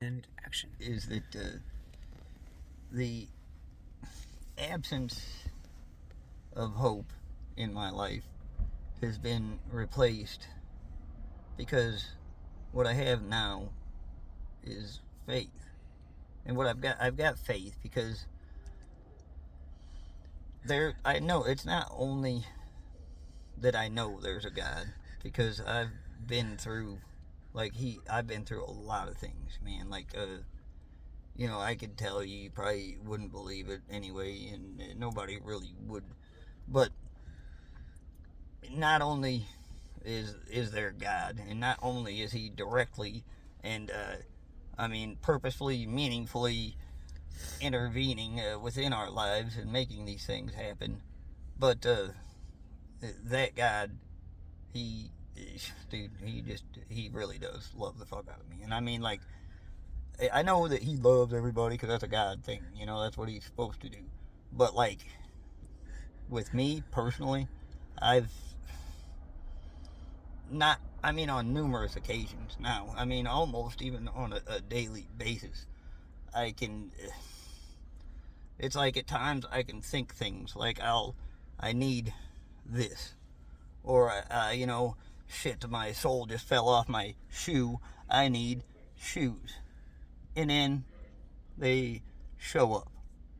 And action. Is that the absence of hope in my life has been replaced because what I have now is faith. And what I've got faith because I know it's not only that I know there's a God, because I've been through, I've been through a lot of things, man. I could tell you probably wouldn't believe it anyway, and nobody really would. But not only is there God, and not only is He directly and purposefully, meaningfully intervening within our lives and making these things happen, but that God, he really does love the fuck out of me. And I know that He loves everybody because that's a God thing, that's what He's supposed to do. But with me personally, I've not, on numerous occasions now, almost even on a daily basis, it's like at times I can think things like I need this, or shit, my soul just fell off my shoe, I need shoes. And then they show up,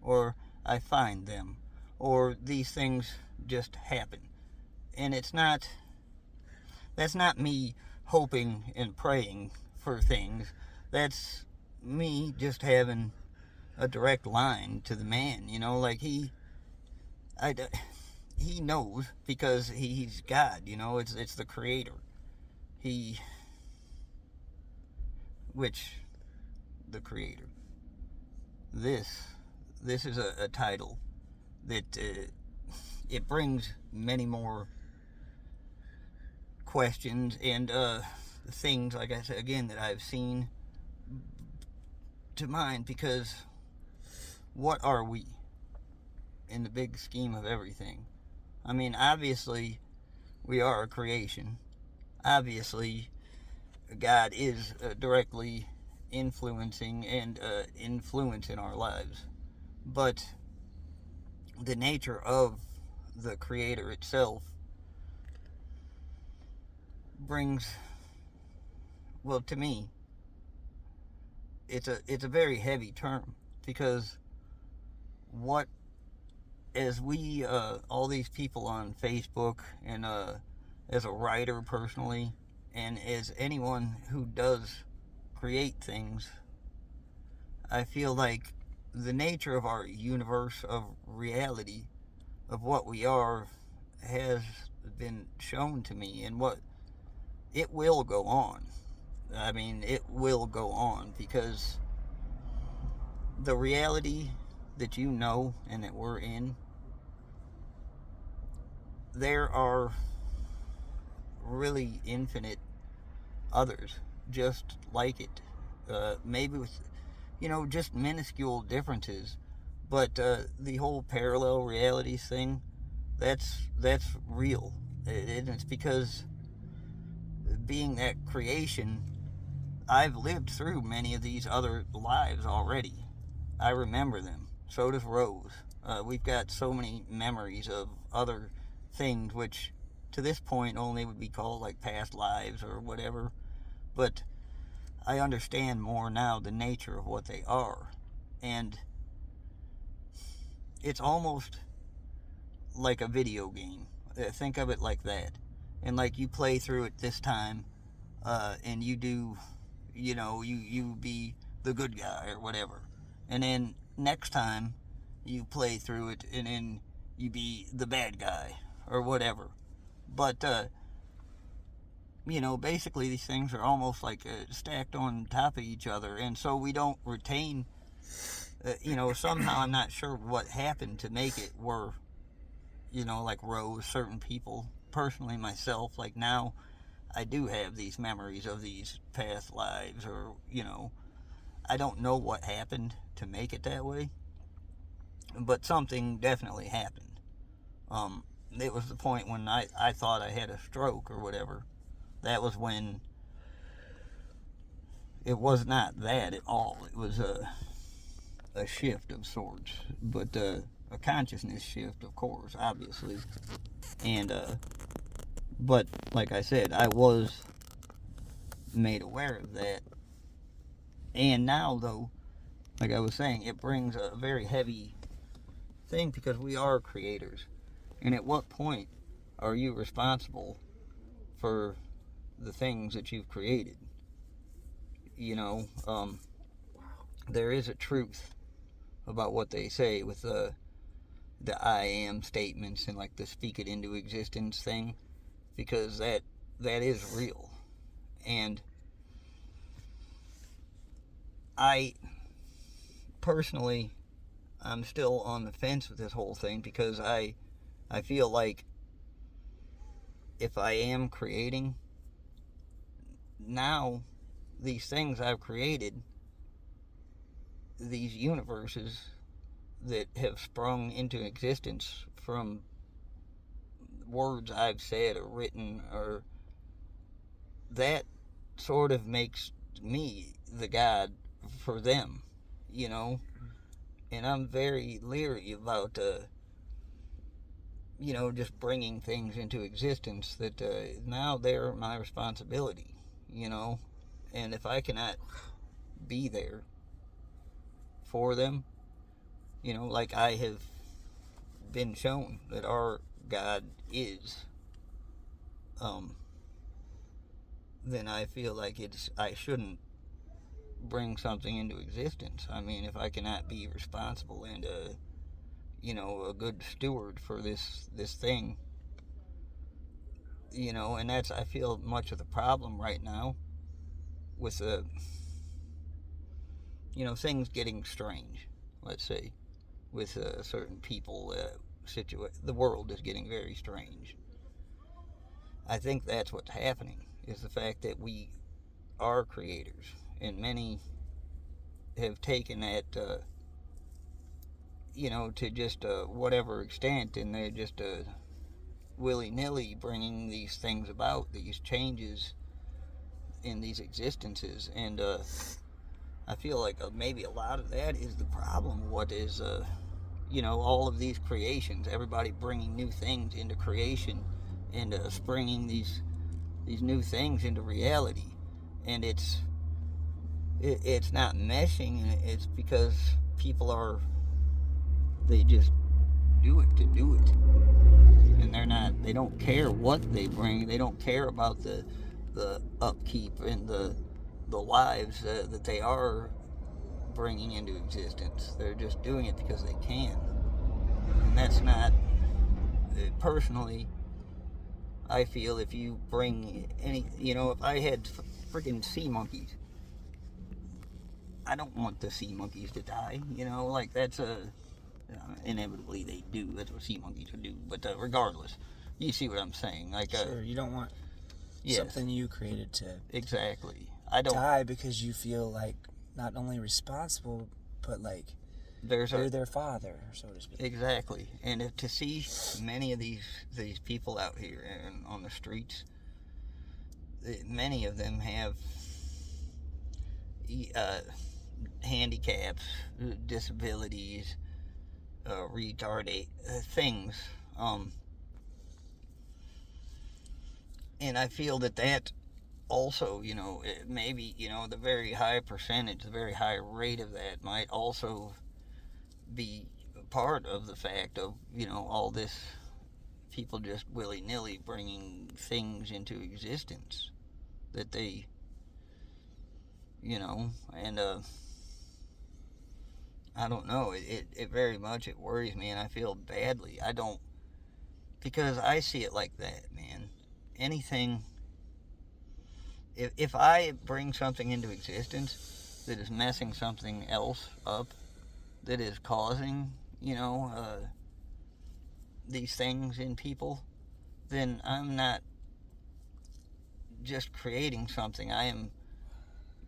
or I find them, or these things just happen. And that's not me hoping and praying for things. That's me just having a direct line to the man, he knows because he's God, it's the creator. The creator. This is a title that it brings many more questions and things, like I said again, that I've seen to mind, because what are we in the big scheme of everything? Obviously we are a creation. Obviously God is directly influencing and influencing our lives, but the nature of the creator itself brings, well, to me, it's a very heavy term, because what, as we all these people on Facebook, and as a writer personally, and as anyone who does create things, I feel like the nature of our universe of reality, of what we are, has been shown to me, and what it will go on. It will go on, because the reality that you know and that we're in, there are really infinite others just like it. Maybe with, just minuscule differences, but the whole parallel realities thing, that's real. And it's because, being that creation, I've lived through many of these other lives already. I remember them. So does Rose. We've got so many memories of other things, which to this point only would be called like past lives or whatever. But I understand more now the nature of what they are. And it's almost like a video game. Think of it like that. And you play through it this time, and you do, you be the good guy or whatever. And then next time you play through it, and then you be the bad guy or whatever. But basically these things are almost stacked on top of each other, and so we don't retain, somehow, I'm not sure what happened to make it where, like Rose, certain people, personally myself, now I do have these memories of these past lives, or, I don't know what happened to make it that way, but something definitely happened. It was the point when I thought I had a stroke or whatever. That was when, it was not that at all. It was a shift of sorts, but a consciousness shift, of course, obviously. And but like I said, I was made aware of that. And now, though, like I was saying, it brings a very heavy thing because we are creators. And at what point are you responsible for the things that you've created? You know, there is a truth about what they say with the I am statements and like the speak it into existence thing, because that is real. And I personally, I'm still on the fence with this whole thing because I feel like if I am creating now, these things I've created, these universes that have sprung into existence from words I've said or written, or that sort of makes me the God for them, you know. And I'm very leery about you know, just bringing things into existence that now they're my responsibility, you know. And if I cannot be there for them, you know, like I have been shown that our God is, then I feel like I shouldn't bring something into existence. I mean, if I cannot be responsible and you know, a good steward for this thing, you know. And that's, I feel, much of the problem right now with you know, things getting strange, let's say, with certain people. The world is getting very strange. I think that's what's happening, is the fact that we are creators, and many have taken that, you know, to just whatever extent, and they're just willy-nilly bringing these things about, these changes in these existences. And I feel like maybe a lot of that is the problem. What is, you know, all of these creations, everybody bringing new things into creation and springing these new things into reality, and it's not meshing. It's because people they just do it to do it, and they don't care what they bring. They don't care about the upkeep and the lives that they are bringing into existence. They're just doing it because they can. And that's not, personally, I feel, if you bring any, you know, if I had freaking sea monkeys, I don't want the sea monkeys to die, you know. Like, that's inevitably they do. That's what sea monkeys would do. But regardless, you see what I'm saying. Like, sure, you don't want something you created to exactly. I don't die because you feel like not only responsible, but like you're their father, so to speak. Exactly. And to see many of these people out here and on the streets, many of them have handicaps, disabilities, retarded things, and I feel that also, you know, maybe, you know, the very high percentage, the very high rate of that might also be part of the fact of, you know, all this people just willy-nilly bringing things into existence that they, you know. And I don't know, it very much, it worries me, and I feel badly. I don't, because I see it like that, man. Anything, if I bring something into existence that is messing something else up, that is causing, you know, these things in people, then I'm not just creating something. I am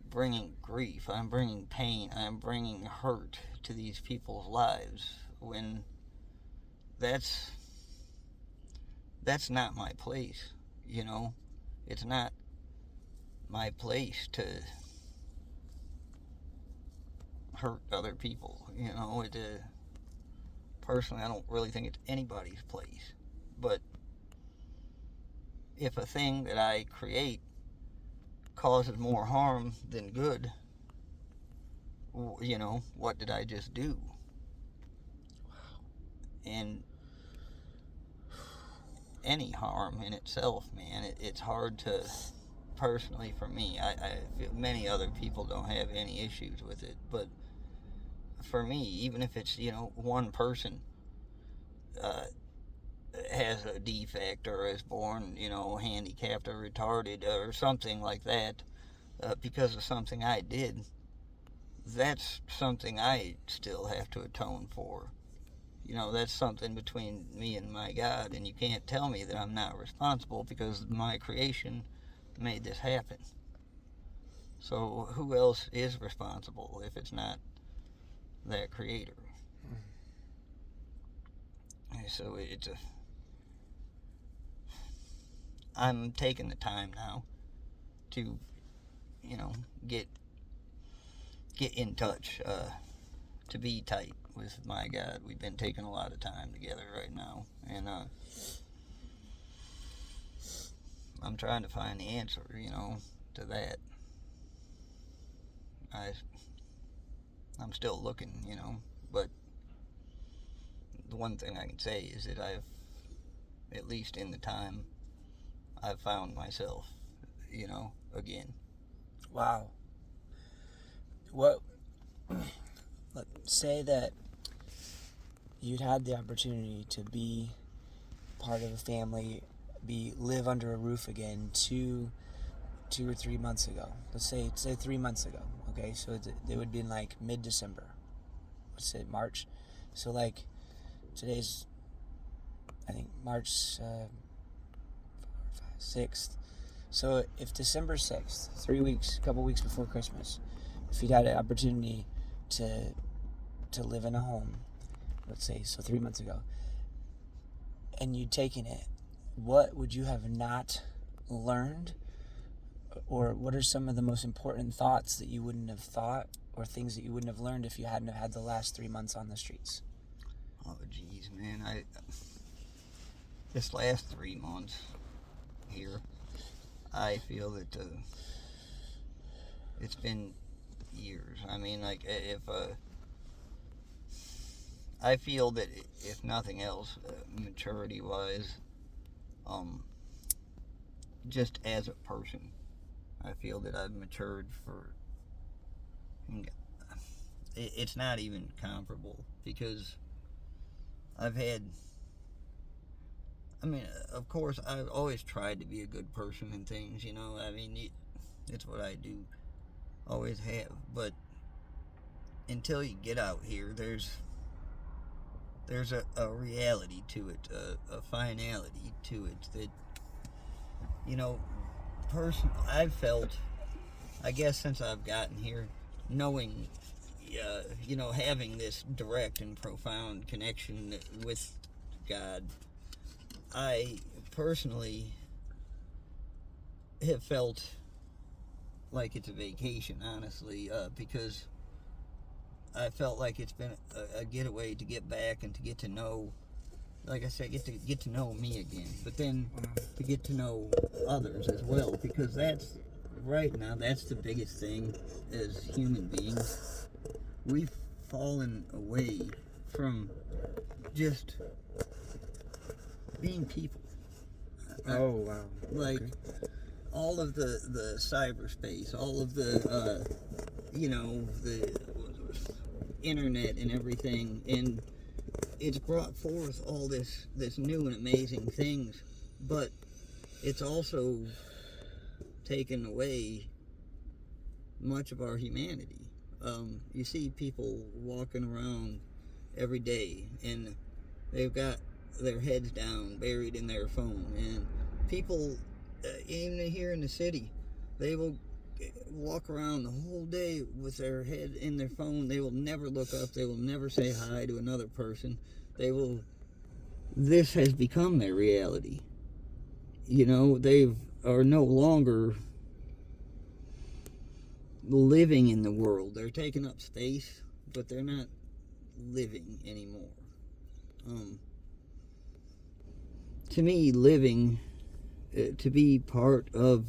bringing grief. I'm bringing pain. I'm bringing hurt to these people's lives, when that's not my place, you know. It's not my place to hurt other people. You know, personally, I don't really think it's anybody's place. But if a thing that I create causes more harm than good, you know, what did I just do? And any harm in itself, man, it's hard to, personally for me, I feel many other people don't have any issues with it, but for me, even if it's, you know, one person has a defect or is born, you know, handicapped or retarded or something like that, because of something I did, that's something I still have to atone for. You know, that's something between me and my God, and you can't tell me that I'm not responsible because my creation made this happen. So who else is responsible if it's not that creator? So I'm taking the time now to, you know, get in touch, to be tight with my God. We've been taking a lot of time together right now, and I'm trying to find the answer, you know, to that. I'm still looking, you know, but the one thing I can say is that I've, at least in the time, I've found myself, you know, again. Wow. What, let's say that you'd had the opportunity to be part of a family, live under a roof again 2 or 3 months ago. Let's say 3 months ago. Okay, so it would be in like mid-December. Let's say March. So like today's, I think, March 6th. So if December 6th, 3 weeks, a couple weeks before Christmas, if you'd had an opportunity to live in a home, let's say, so 3 months ago, and you'd taken it, what would you have not learned? Or what are some of the most important thoughts that you wouldn't have thought, or things that you wouldn't have learned if you hadn't have had the last 3 months on the streets? Oh, geez, man. This last 3 months here, I feel that it's been years. I mean, like, I feel that if nothing else, maturity-wise, just as a person, I feel that I've matured for... It's not even comparable, because I've had... I mean, of course, I've always tried to be a good person and things, you know? I mean, it's what I do. Always have. But until you get out here, there's a reality to it, a finality to it that, you know, I've felt, I guess since I've gotten here, knowing, you know, having this direct and profound connection with God, I personally have felt like it's a vacation, honestly, because I felt like it's been a getaway to get back and to get to know, like I said, get to know me again, but then to get to know others as well, because right now, that's the biggest thing as human beings. We've fallen away from just being people. Oh, wow. Like, okay. All of the cyberspace, all of the, you know, the internet and everything, and it's brought forth all this new and amazing things, but it's also taken away much of our humanity. You see people walking around every day, and they've got their heads down, buried in their phone, and people, even here in the city, they will walk around the whole day with their head in their phone. They will never look up. They will never say hi to another person. This has become their reality. You know, they are no longer living in the world. They're taking up space. but they're not living anymore. To me, living, to be part of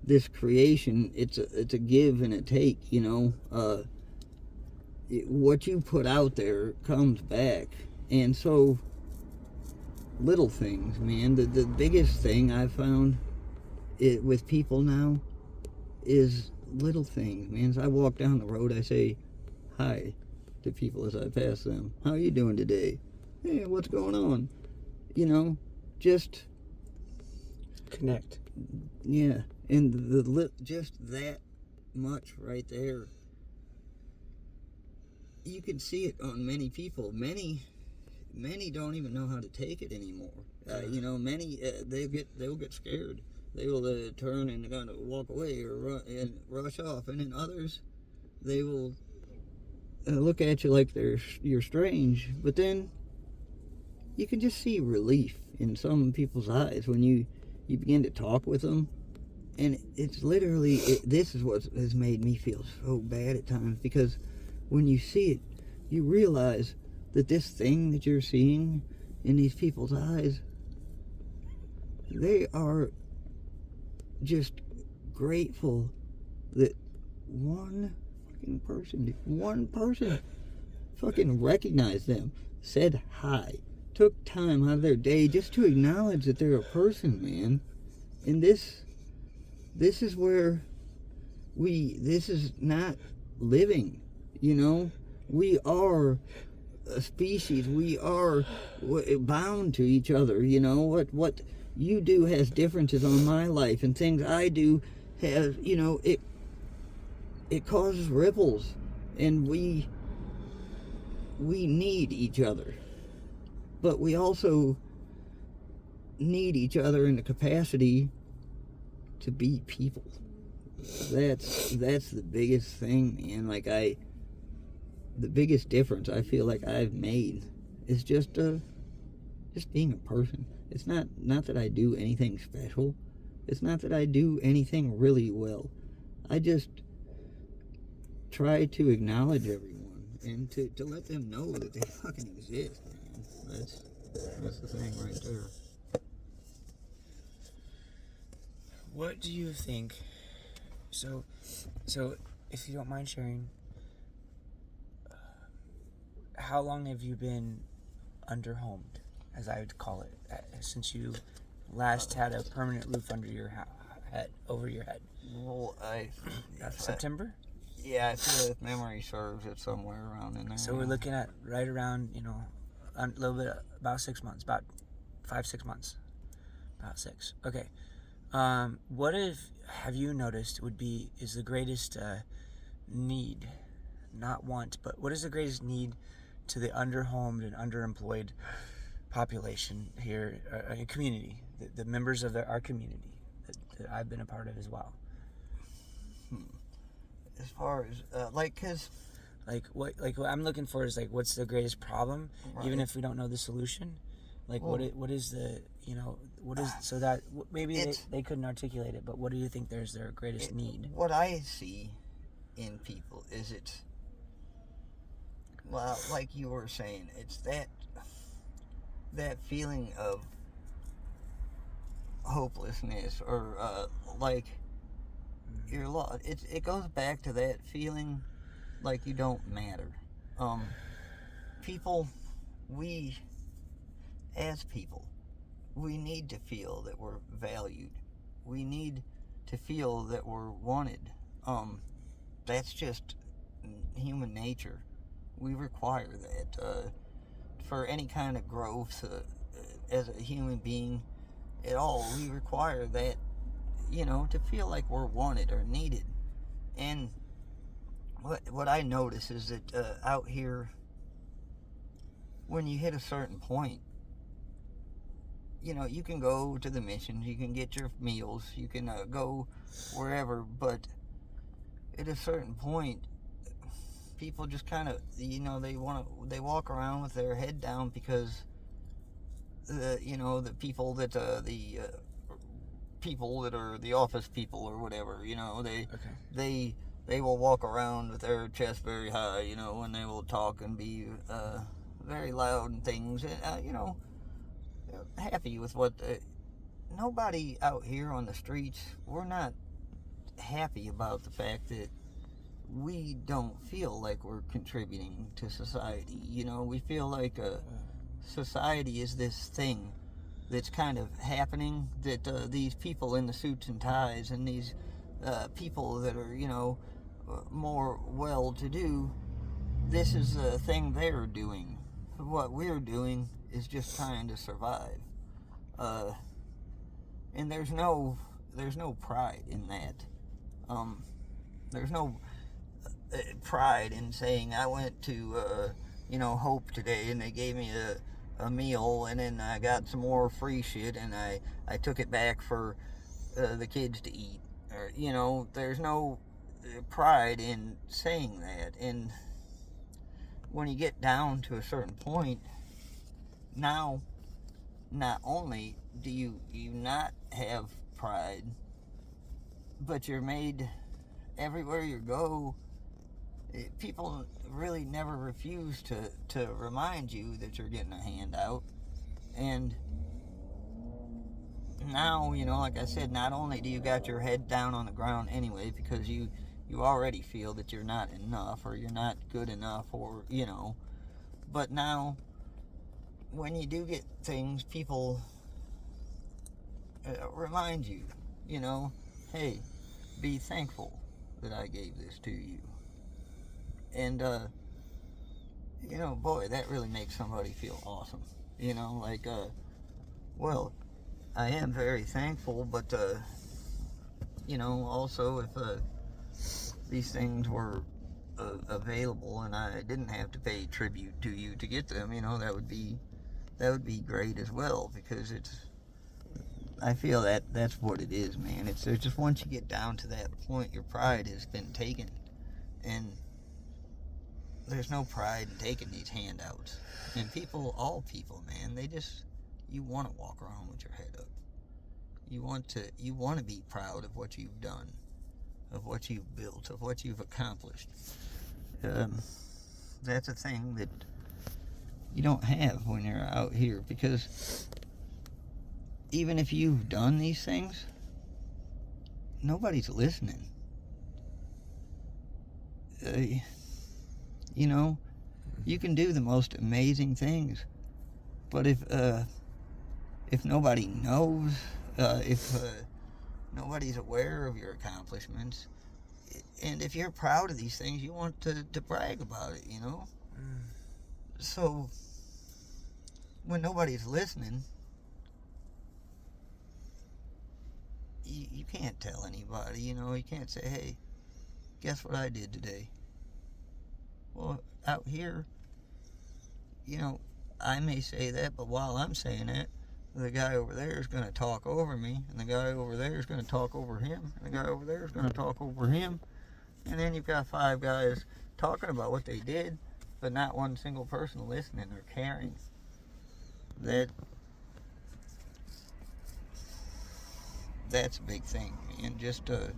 this creation, it's a give and a take, you know. What you put out there comes back. And so, little things, man. The biggest thing I've found with people now is little things, man. As I walk down the road, I say hi to people as I pass them. How are you doing today? Hey, what's going on? You know, just Connect. yeah. And just that much right there, you can see it on many people. Many don't even know how to take it anymore. You know, many they'll get scared. They will turn and kind of walk away or run and rush off, and then others, they will look at you like you're strange. But then you can just see relief in some people's eyes when you begin to talk with them, and it's literally this is what has made me feel so bad at times, because when you see it, you realize that this thing that you're seeing in these people's eyes, they are just grateful that one person fucking recognized them, said hi, took time out of their day just to acknowledge that they're a person, man. And this is where this is not living, you know. We are a species. We are bound to each other, you know. What you do has differences on my life, and things I do have, you know, it causes ripples, and we need each other, but we also need each other in the capacity to be people. That's the biggest thing, man. Like the biggest difference I feel like I've made is just being a person. It's not that I do anything special. It's not that I do anything really well. I just try to acknowledge everyone and to let them know that they fucking exist, man. That's the thing right there. What do you think? So if you don't mind sharing, how long have you been underhomed, as I would call it, since you last had a permanent roof under your head, over your head? Well, September? Yeah, I feel if memory serves, it's somewhere around in there. So we're looking at right around, you know, a little bit, about 6 months, about 5-6 months, about 6. Okay. What have you noticed is the greatest need, not want, but what is the greatest need to the underhomed and underemployed population here, community, the members of our community that I've been a part of as well? As far as what I'm looking for is what's the greatest problem, right, even if we don't know the solution. What is the, you know, what is, so that maybe they couldn't articulate it, but what do you think there's their greatest need? What I see in people is well, like you were saying, it's that feeling of hopelessness, or you're lost. It goes back to that feeling like you don't matter. People, as people, we need to feel that we're valued. We need to feel that we're wanted. That's just human nature. We require that for any kind of growth as a human being at all. We require that, you know, to feel like we're wanted or needed. And what I notice is that out here, when you hit a certain point, you know, you can go to the missions, you can get your meals, you can go wherever, but at a certain point, people just kind of, you know, they walk around with their head down because you know, the people that people that are the office people or whatever, you know, they they will walk around with their chest very high, and they will talk and be very loud and things, and, happy with what... nobody out here on the streets, we're not happy about the fact that we don't feel like we're contributing to society. We feel like society is this thing that's kind of happening, that these people in the suits and ties and these people that are, more well-to-do, this is a thing they're doing. What we're doing is just trying to survive. And there's no pride in that. There's no pride in saying, I went to, Hope today, and they gave me a meal, and then I got some more free shit, and I took it back for the kids to eat. Or, there's no pride in saying that. And when you get down to a certain point, now, not only do you not have pride, but you're made, everywhere you go, people really never refuse to remind you that you're getting a handout. And now, like I said, not only do you got your head down on the ground anyway, because you already feel that you're not enough, or you're not good enough, or, but now, when you do get things, people remind you, hey, be thankful that I gave this to you. And, boy, that really makes somebody feel awesome. Well, I am very thankful, but, also if these things were available and I didn't have to pay tribute to you to get them, that would be great as well, because I feel that's what it is, man. It's just once you get down to that point, your pride has been taken, and there's no pride in taking these handouts. And all people, man, you want to walk around with your head up. You want to be proud of what you've done, of what you've built, of what you've accomplished. That's a thing that you don't have when you're out here, because even if you've done these things, nobody's listening. You can do the most amazing things, but if nobody knows, if nobody's aware of your accomplishments, and if you're proud of these things, you want to brag about it, So when nobody's listening, you can't tell anybody, you can't say, hey, guess what I did today? Well, out here, I may say that, but while I'm saying that, the guy over there is going to talk over me, and the guy over there is going to talk over him, and the guy over there is going to talk over him, and then you've got 5 guys talking about what they did, but not one single person listening or caring. That's a big thing, and just to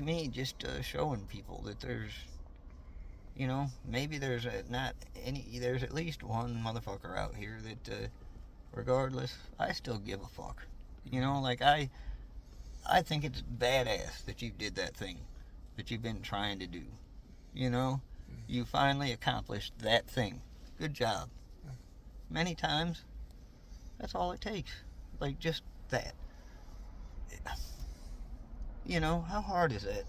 me, just showing people that there's, maybe there's there's at least one motherfucker out here that, regardless, I still give a fuck. I think it's badass that you did that thing that you've been trying to do. You finally accomplished that thing. Good job. Many times, that's all it takes. Just that. How hard is it?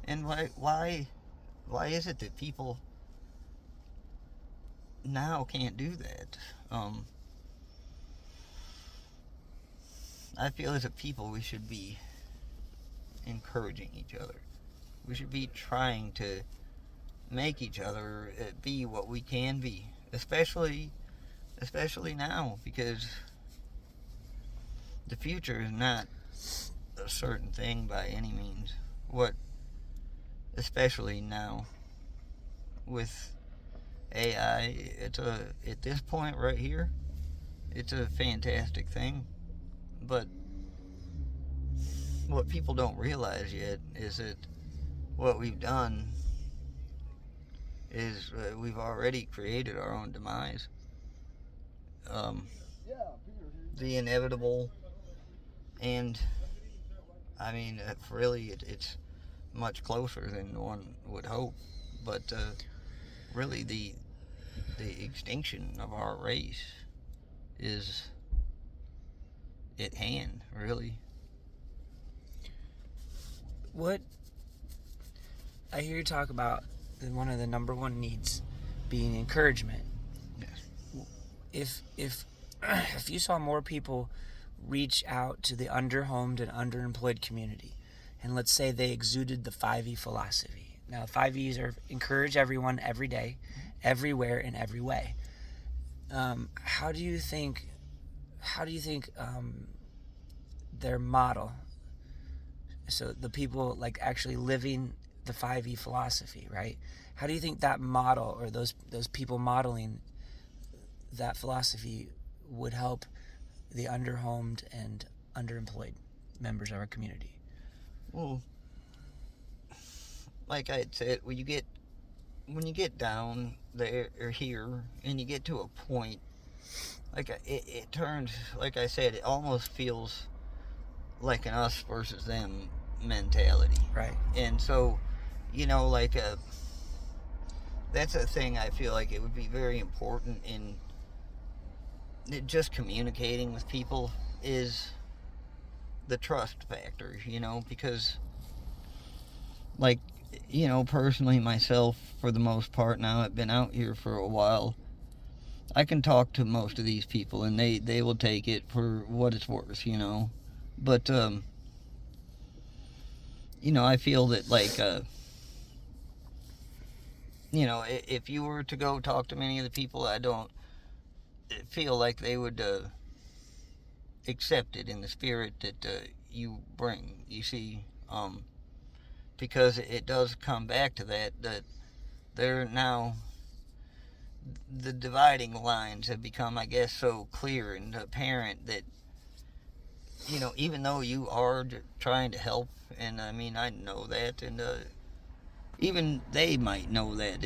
And why is it that people now can't do that? I feel as a people we should be encouraging each other. We should be trying to make each other be what we can be, especially now, because the future is not a certain thing by any means. Especially now with AI, at this point right here, it's a fantastic thing. But what people don't realize yet is that what we've done is we've already created our own demise. The inevitable, and I mean, really, it's much closer than one would hope. But really, the extinction of our race is at hand, really. What I hear you talk about, one of the number one needs being encouragement. Yes. If you saw more people reach out to the underhomed and underemployed community, and let's say they exuded the 5E philosophy. Now, 5Es are encourage everyone every day, everywhere, in every way. How do you think their model, so the people like actually living the 5E philosophy, right? How do you think that model, or those people modeling that philosophy, would help the underhomed and underemployed members of our community? Well, like I said, when you get down there or here, and you get to a point, like it turns, like I said, it almost feels like an us versus them mentality. Right. And so, like that's a thing I feel like it would be very important in just communicating with people, is the trust factor, because, like, personally myself, for the most part now, I've been out here for a while, I can talk to most of these people, and they will take it for what it's worth, but, I feel that, like, if you were to go talk to many of the people, I don't feel like they would accept it in the spirit that you bring, you see, because it does come back to that they're now, the dividing lines have become, I guess, so clear and apparent that, even though you are trying to help, and I mean, I know that, and even they might know that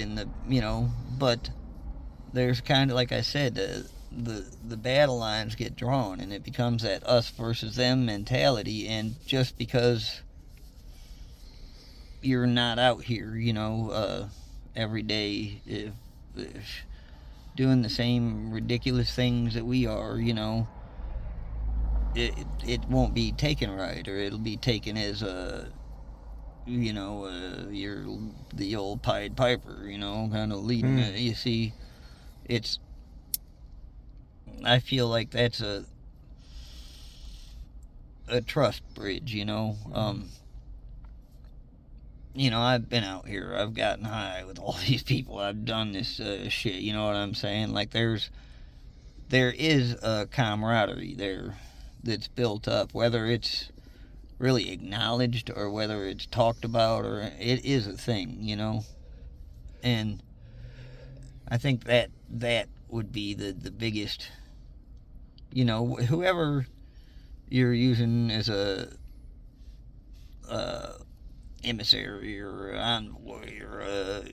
but there's kind of, like I said, the battle lines get drawn, and it becomes that us versus them mentality. And just because you're not out here, every day, if doing the same ridiculous things that we are, it won't be taken right, or it'll be taken as you're the old Pied Piper, kind of leading it. You see, I feel like that's a trust bridge, I've been out here, I've gotten high with all these people, I've done this shit, you know what I'm saying? Like, there is a camaraderie there that's built up, whether it's really acknowledged or whether it's talked about, or it is a thing, and I think that would be the biggest, whoever you're using as a emissary or envoy, or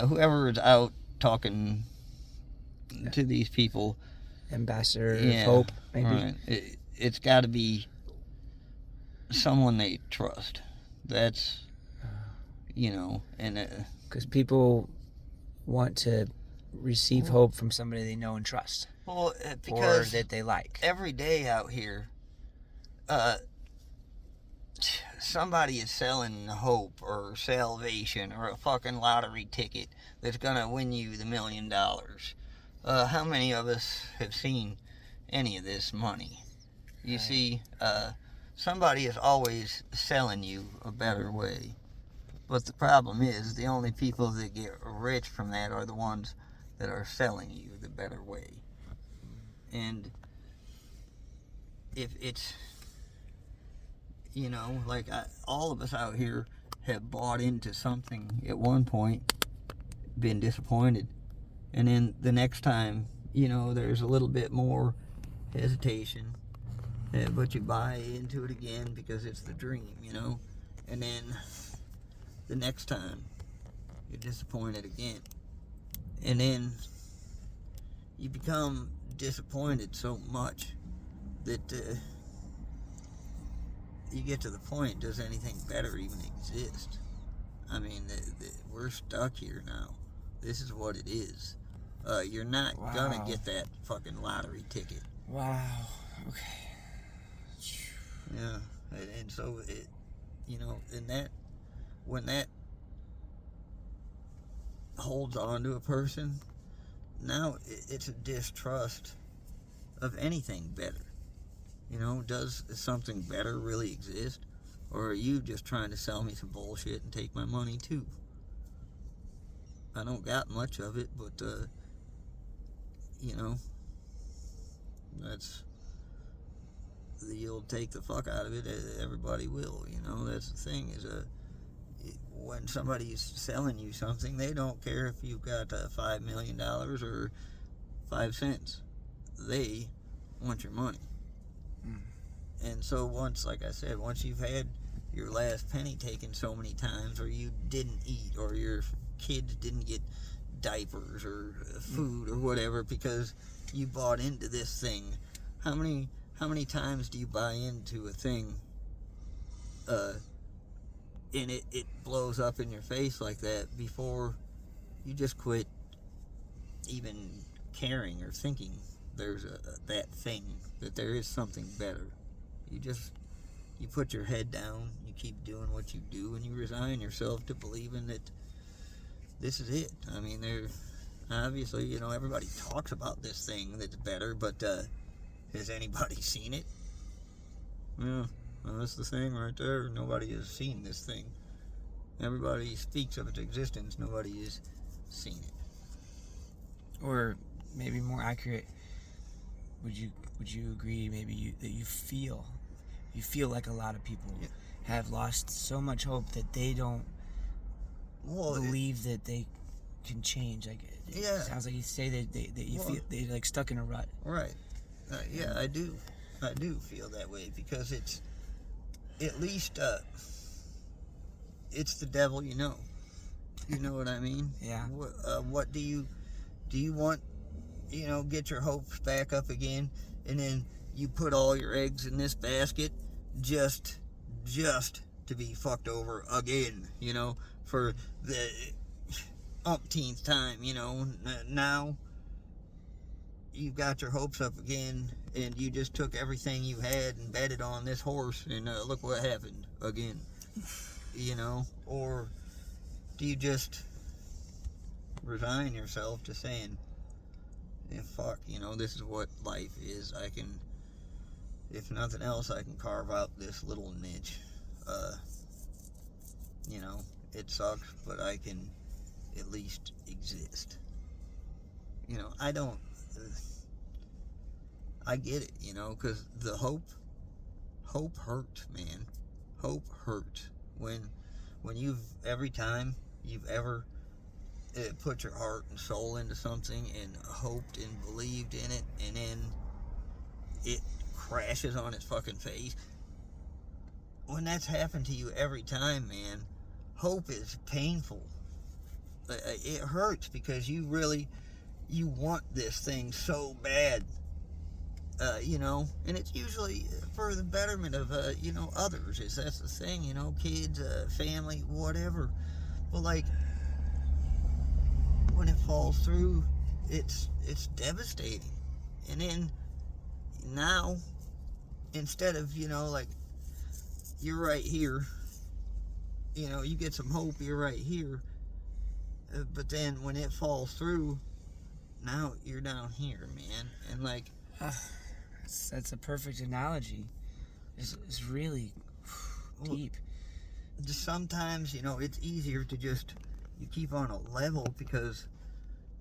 whoever is out talking to these people, ambassador of hope, maybe. Right. It's got to be someone they trust. That's and because people want to receive hope from somebody they know and trust, well, because or that they like. Every day out here, somebody is selling hope or salvation or a fucking lottery ticket that's gonna win you the $1 million. How many of us have seen any of this money? You see, somebody is always selling you a better way. But the problem is, the only people that get rich from that are the ones that are selling you the better way. And if it's, like all of us out here have bought into something at one point, been disappointed, and then the next time, there's a little bit more hesitation, but you buy into it again because it's the dream, you know? And then the next time, you're disappointed again. And then you become disappointed so much that you get to the point, does anything better even exist? I mean, we're stuck here now. This is what it is. You're not gonna get that fucking lottery ticket. Wow. Okay. Yeah, and so it, you know, and that, when that holds on to a person, now it's a distrust of anything better. You know, does something better really exist? Or are you just trying to sell me some bullshit and take my money too? I don't got much of it, but, you know, that's, you'll take the fuck out of it, everybody will, you know, that's the thing, is, when somebody's selling you something, they don't care if you've got $5 million or 5 cents. They want your money. And so once, like I said, once you've had your last penny taken so many times, or you didn't eat, or your kids didn't get diapers or food or whatever because you bought into this thing, how many times do you buy into a thing and it blows up in your face like that before you just quit even caring or thinking there's that thing, that there is something better? You put your head down, you keep doing what you do, and you resign yourself to believing that this is it. I mean, obviously, you know, everybody talks about this thing that's better, but has anybody seen it? Yeah, well, that's the thing right there. Nobody has seen this thing. Everybody speaks of its existence. Nobody has seen it. Or maybe more accurate, would you agree maybe that you feel like a lot of people have lost so much hope that they don't believe that they can change? Like, it sounds like you say that you feel they're like stuck in a rut. Right. Yeah, I do feel that way, because it's, at least, it's the devil, you know. You know what I mean? Yeah. What do you want, you know, get your hopes back up again, and then you put all your eggs in this basket just to be fucked over again, you know, for the umpteenth time, you know. Now you've got your hopes up again, and you just took everything you had and betted on this horse, and look what happened again, you know. Or do you just resign yourself to saying, yeah, fuck, you know, this is what life is. I can, if nothing else, I can carve out this little niche. You know, it sucks, but I can at least exist. You know, I get it, you know, because the hope hurts, man. Hope hurts. When every time you've ever put your heart and soul into something and hoped and believed in it, and then it crashes on its fucking face. When that's happened to you every time, man, hope is painful. It hurts because you want this thing so bad, you know, and it's usually for the betterment of, you know, others. That's the thing, you know, kids, family, whatever. But like, when it falls through, it's devastating. And then now, instead of, you know, like, you're right here, you know, you get some hope, you're right here, but then when it falls through, now you're down here, man. And like, that's a perfect analogy. It's really deep. Just sometimes, you know, it's easier to just, you keep on a level, because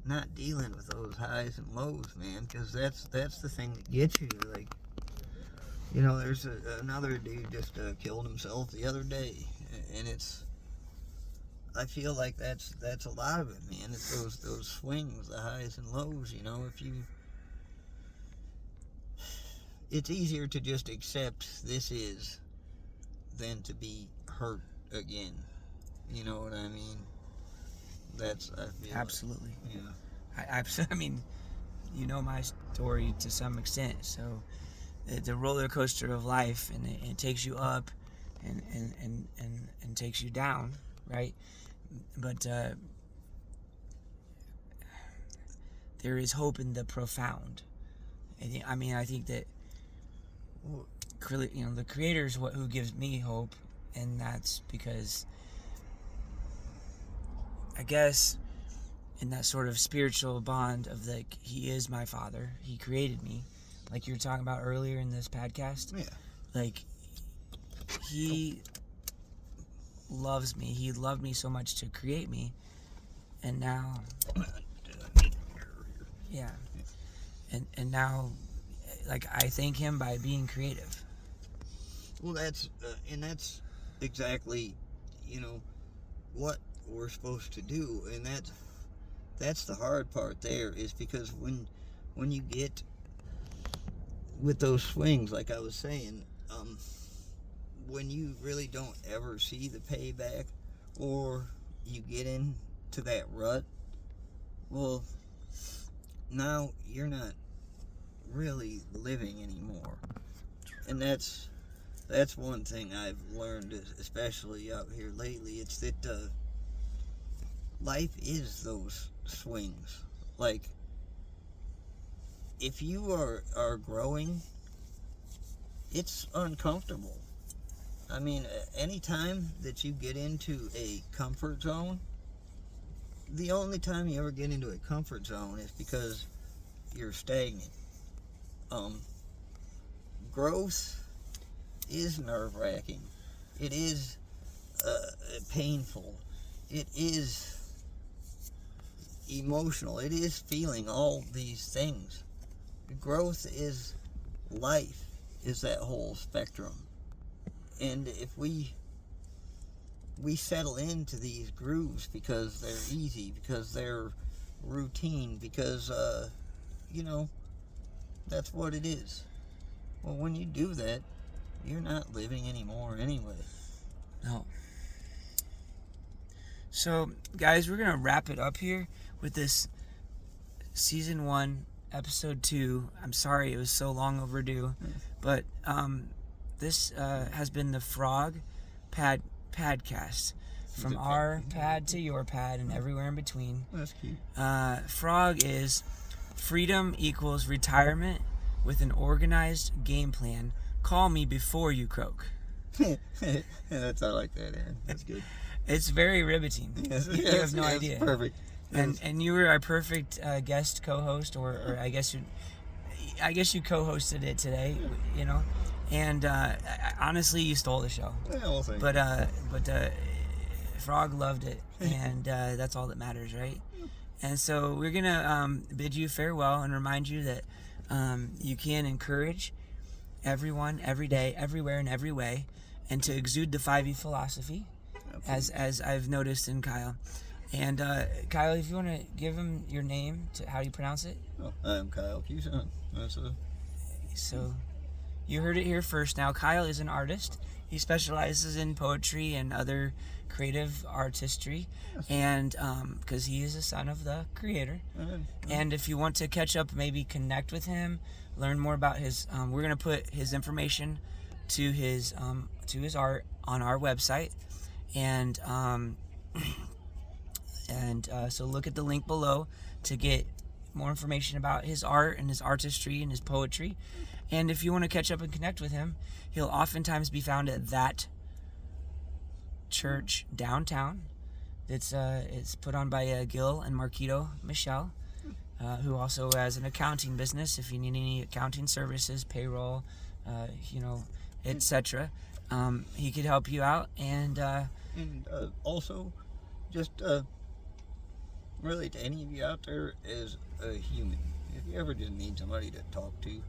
not dealing with those highs and lows, man, because that's the thing that gets you. Like, you know, there's another dude just killed himself the other day, and I feel like that's a lot of it, man. It's those swings, the highs and lows, you know. it's easier to just accept this is than to be hurt again. You know what I mean? That's, I feel Absolutely. Like, yeah. I mean, you know my story to some extent, so it's a roller coaster of life, and it takes you up and takes you down, right? But there is hope in the profound. I think that, you know, the Creator is who gives me hope, and that's because, I guess, in that sort of spiritual bond of, like, He is my Father. He created me, like you were talking about earlier in this podcast. Yeah. Like, He loves me. He loved me so much to create me, and now, yeah, and now, like, I thank Him by being creative. Well, that's exactly, you know, what we're supposed to do, and that's the hard part there, is because when you get with those swings, like I was saying, when you really don't ever see the payback, or you get into that rut, well, now you're not really living anymore. And that's one thing I've learned, especially out here lately. It's that life is those swings. Like, if you are growing, it's uncomfortable. I mean, anytime that you get into a comfort zone, the only time you ever get into a comfort zone is because you're stagnant. Growth is nerve-wracking. It is painful. It is emotional. It is feeling all these things. Growth is life, is that whole spectrum. And if we settle into these grooves because they're easy, because they're routine, because, you know, that's what it is. Well, when you do that, you're not living anymore anyway. No. So, guys, we're going to wrap it up here with this Season 1, Episode 2. I'm sorry it was so long overdue, but this has been the Frog Padcast. From our pad to your pad and everywhere in between. That's cute. Frog is freedom equals retirement with an organized game plan. Call me before you croak. I like that, Aaron. That's good. It's very riveting. Yes, you have no idea. Perfect. And you were our perfect guest co-host, or I guess you co-hosted it today, you know. And honestly, you stole the show. Yeah, well, thank but you. Frog loved it, and that's all that matters, right? And so we're gonna bid you farewell and remind you that you can encourage everyone, every day, everywhere, in every way, and to exude the 5E philosophy, as I've noticed in Kyle. And Kyle, if you want to give him your name, how do you pronounce it? Oh, I'm Kyle Cuson. So you heard it here first. Now, Kyle is an artist. He specializes in poetry and other creative artistry, and because he is a son of the Creator. And if you want to catch up, maybe connect with him, learn more about his, we're gonna put his information to his art on our website, and so look at the link below to get more information about his art and his artistry and his poetry. And if you want to catch up and connect with him, he'll oftentimes be found at that church downtown. It's put on by Gil and Marquito Michelle, who also has an accounting business. If you need any accounting services, payroll, etc., he could help you out. And also, just really to any of you out there as a human, if you ever just need somebody to talk to,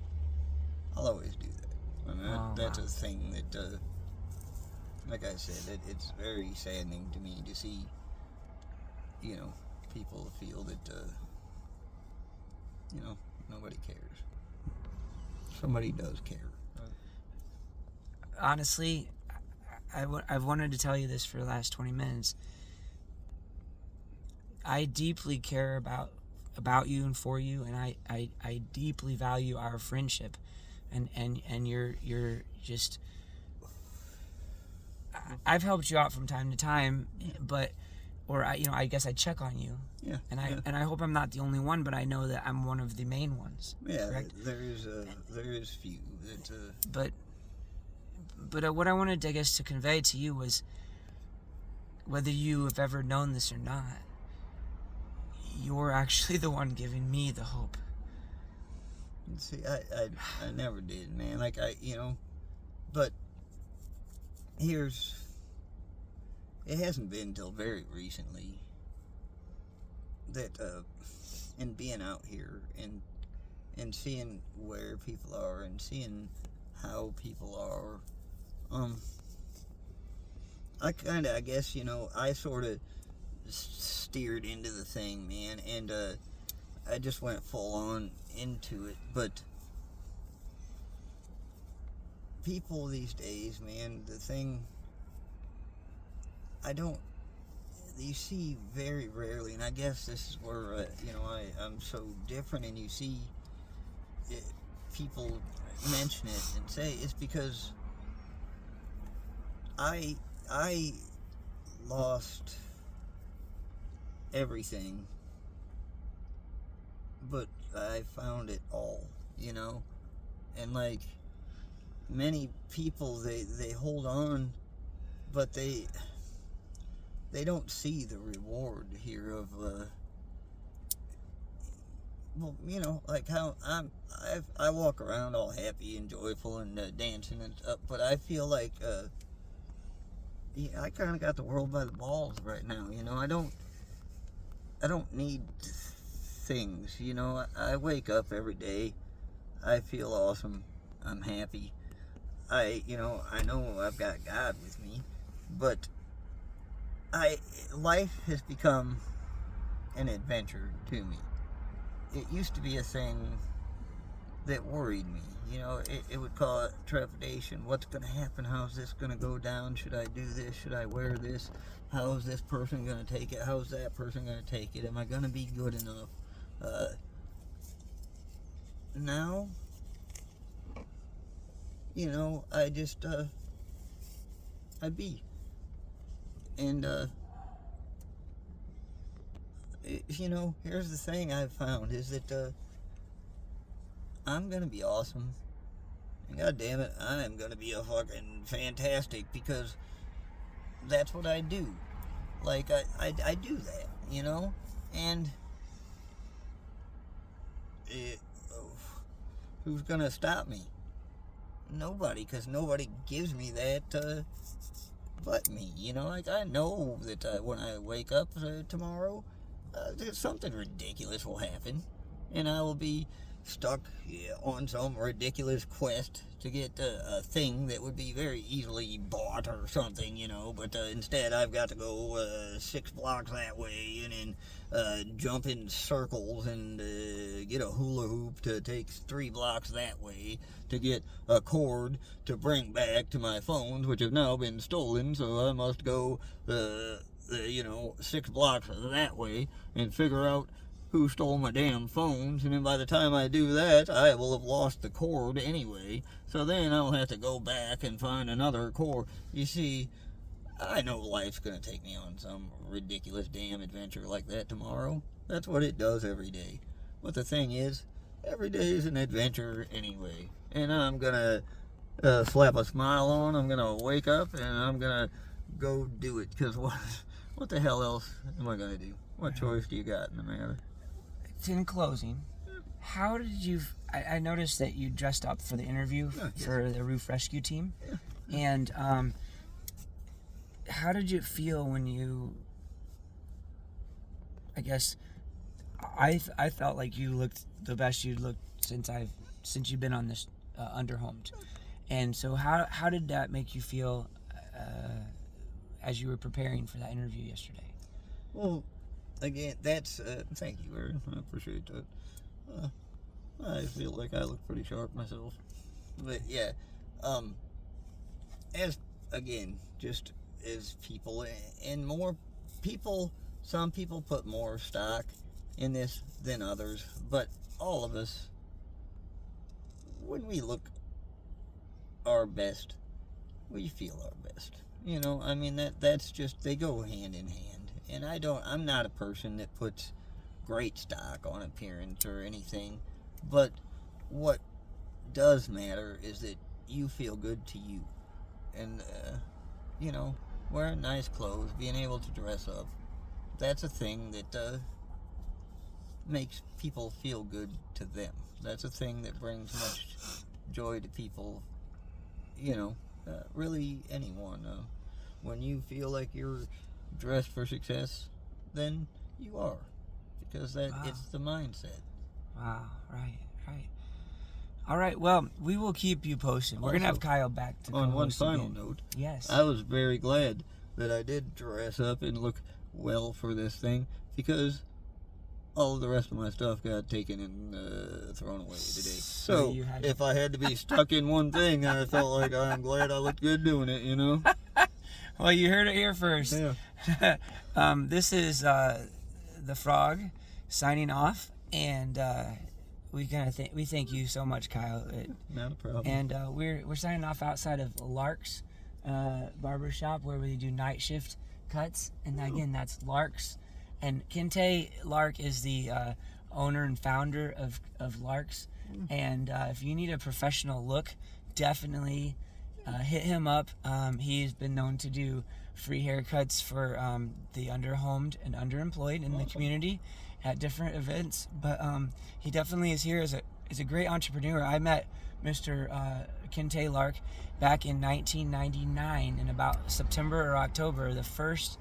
I'll always do that. I mean, that's a thing that, like I said, it's very saddening to me to see, people feel that, nobody cares. somebody does care. Honestly, I've wanted to tell you this for the last 20 minutes. I deeply care about you and for you, and I deeply value our friendship, and you're just. I've helped you out from time to time, but, or I guess I check on you. Yeah. And I hope I'm not the only one, but I know that I'm one of the main ones. Yeah. Correct? There is few that. But what I wanted, I guess, to convey to you was, whether you have ever known this or not, you're actually the one giving me the hope. See, I never did, man. Like, but it hasn't been until very recently that, and being out here and seeing where people are and seeing how people are, I guess, I sort of steered into the thing, man, and I just went full on into it. But people these days, man, the thing you see very rarely, and I guess this is where I'm so different, and you see people mention it and say it's because I lost everything, but I found it all, and like many people, they hold on, but they don't see the reward here of like how I walk around all happy and joyful and dancing and stuff, but I feel like I kind of got the world by the balls right now. I don't need things. I wake up every day, I feel awesome, I'm happy. I know I've got God with me, but life has become an adventure to me. It used to be a thing that worried me. It would cause trepidation. What's going to happen? How's this going to go down? Should I do this? Should I wear this? How's this person going to take it? How's that person going to take it? Am I going to be good enough? Now, I just, I be. And, here's the thing I've found is that, I'm gonna be awesome. And God damn it, I'm gonna be a fucking fantastic, because that's what I do. Like, I do that, And who's gonna stop me? Nobody, because nobody gives me that but me. Like, I know that when I wake up tomorrow, something ridiculous will happen, and I will be stuck on some ridiculous quest to get a thing that would be very easily bought or something, but instead I've got to go 6 blocks that way, and then jump in circles and get a hula hoop to take 3 blocks that way to get a cord to bring back to my phones, which have now been stolen, so I must go 6 blocks that way and figure out who stole my damn phones, and then by the time I do that, I will have lost the cord anyway, so then I'll have to go back and find another cord. You see, I know life's gonna take me on some ridiculous damn adventure like that tomorrow. That's what it does every day. But the thing is, every day is an adventure anyway, and I'm gonna slap a smile on, I'm gonna wake up, and I'm gonna go do it, because what the hell else am I gonna do? What choice do you got in the matter? In closing, how did you... I noticed that you dressed up for the interview for the roof rescue team. Yeah. And how did you feel when you... I guess I felt like you looked the best you'd looked since you've been on this Underhomed. And so how did that make you feel as you were preparing for that interview yesterday? Well, again, that's thank you, Aaron. I appreciate that. I feel like I look pretty sharp myself. But yeah, as again, just as people and more people, some people put more stock in this than others, but all of us, when we look our best, we feel our best. You know, I mean, that's just, they go hand in hand. And I'm not a person that puts great stock on appearance or anything, but what does matter is that you feel good to you. And, you know, wearing nice clothes, being able to dress up, that's a thing that makes people feel good to them. That's a thing that brings much joy to people, you know, really anyone. When you feel like you're dressed for success, then you are, because it's the mindset. Wow, right. All right, well, we will keep you posted. We're going to have Kyle back to on one co-host final again. note. Yes. I was very glad that I did dress up and look well for this thing, because all of the rest of my stuff got taken and thrown away today. So if I had to be stuck in one thing, I felt like I'm glad I looked good doing it, you know? Well, you heard it here first. Yeah. This is the Frog signing off, and we thank you so much, Kyle. Not a problem. And we're signing off outside of Lark's barbershop, where we do night shift cuts. And again, that's Lark's. And Kente Lark is the owner and founder of Lark's. And if you need a professional look, definitely hit him up. He's been known to do free haircuts for the underhomed and underemployed in the community at different events. But he definitely is here as a great entrepreneur. I met Mr. Kente Lark back in 1999 in about September or October, the first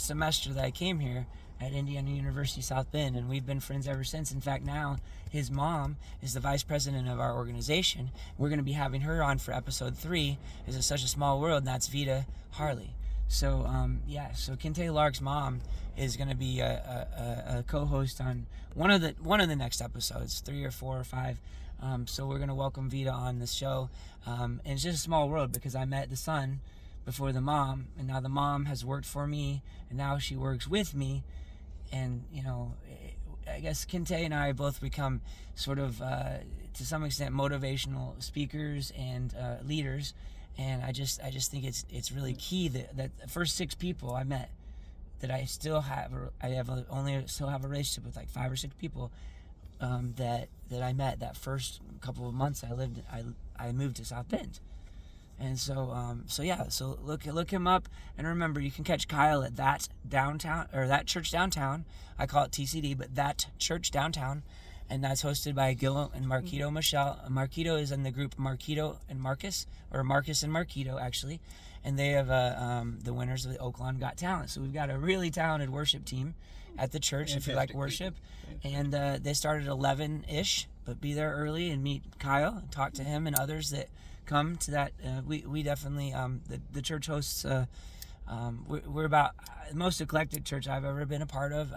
semester that I came here at Indiana University South Bend, and we've been friends ever since. In fact, now his mom is the vice president of our organization. We're going to be having her on for episode 3. It's Such a Small World, and that's Vita Harley. So so Kente Lark's mom is going to be a co-host on one of the next episodes, 3 or 4 or 5. So we're going to welcome Vita on the show, and it's just a small world, because I met the son before the mom, and now the mom has worked for me, and now she works with me. And you know, I guess Kente and I both become sort of to some extent motivational speakers and leaders. And I just think it's really key that the first 6 people I met that I still have still have a relationship with, like 5 or 6 people that I met that first couple of months I moved to South Bend. And so look him up, and remember, you can catch Kyle at that church downtown. I call it TCD, but that church downtown, and that's hosted by Gil and Marquito Michelle. Marquito is in the group Marquito and Marcus, or Marcus and Marquito actually, and they have the winners of the Oaklawn Got Talent. So we've got a really talented worship team at the church. Fantastic. If you like worship, and they started 11-ish, but be there early and meet Kyle and talk to him and others that come to that. We definitely the church hosts. We're about the most eclectic church I've ever been a part of.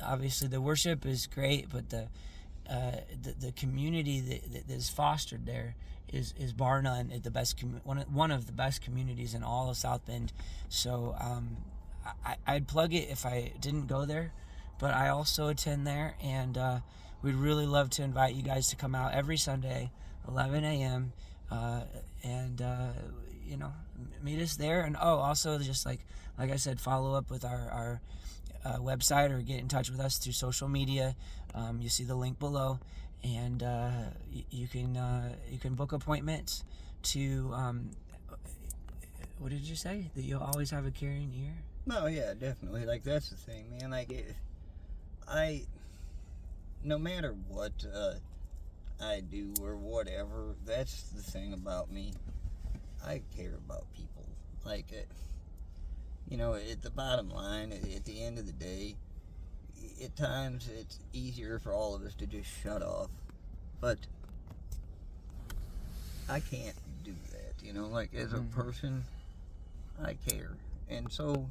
Obviously, the worship is great, but the community that is fostered there is bar none the best one of the best communities in all of South Bend. So I'd plug it if I didn't go there, but I also attend there, and we'd really love to invite you guys to come out every Sunday, 11 a.m. And meet us there. And also just like I said, follow up with our website, or get in touch with us through social media. You see the link below, and you can book appointments to what did you say, that you'll always have a caring ear? No, yeah, definitely. Like, that's the thing, man. Like, no matter what I do or whatever, that's the thing about me. I care about people. Like, at the bottom line, at the end of the day, at times it's easier for all of us to just shut off. But I can't do that, like, as a person, I care. And so,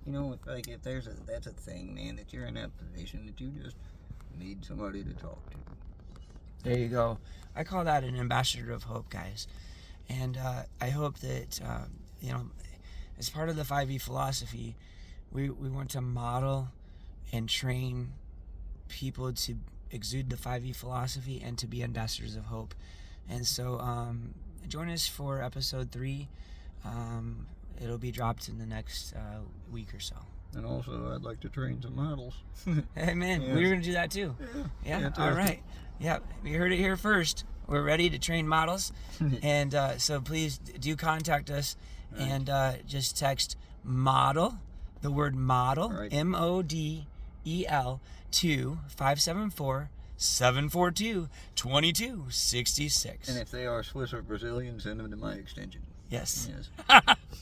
like, if that's a thing, man, that you're in that position, that you just need somebody to talk to. There you go. I call that an ambassador of hope, guys. And I hope that, as part of the 5E philosophy, we want to model and train people to exude the 5E philosophy and to be ambassadors of hope. And so join us for episode 3. It'll be dropped in the next week or so. And also, I'd like to train some models. Hey, man, Yes. we were going to do that too. Yeah, all right. Yeah, you heard it here first. We're ready to train models. And so please do contact us and just text model, the word model, Right. MODEL, to 574-742-2266. And if they are Swiss or Brazilian, send them to my extension. Yes. Yes.